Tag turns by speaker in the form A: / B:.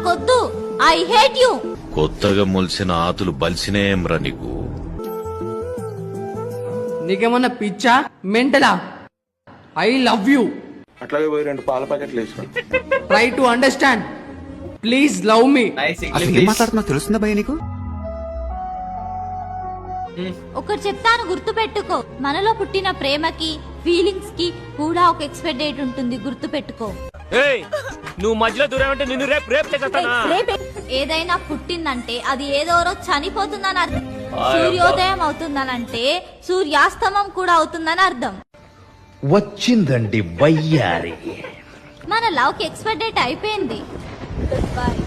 A: నాకొద్దు. I hate you.
B: కొత్తగా మొలిసిన ఆతులు బలిసినేమ్రా నీకు.
C: నీకేమన్నా పిచ్చా మెంటలా? I love you.
D: అట్లాగే పోయి 2 పాల ప్యాకెట్లు వేసుకో.
C: Try to understand. Please love మీ.
E: అసలు ఏం మాట్లాడుతున్నా తెలుస్తుందా భయ్య నీకు?
A: ఒకటి చెప్తాను, గుర్తు పెట్టుకో. మనలో పుట్టిన ప్రేమకి ఫీలింగ్స్ కి కూడా ఒక ఎక్స్పైర్ డేట్ ఉంటుంది, గుర్తు పెట్టుకో.
F: నువ్వు మధ్యలో దూరం అంటే నిన్ను రేపు
A: ఏదైనా పుట్టిందంటే అది ఏదో రోజు చనిపోతుందని అర్థం. సూర్యోదయం అవుతుందనంటే సూర్యాస్తమం కూడా అవుతుందని అర్థం.
G: వచ్చిందండి వయ్యారి.
A: మన లవ్ కి ఎక్స్పైర్ డేట్ అయిపోయింది. బాయ్.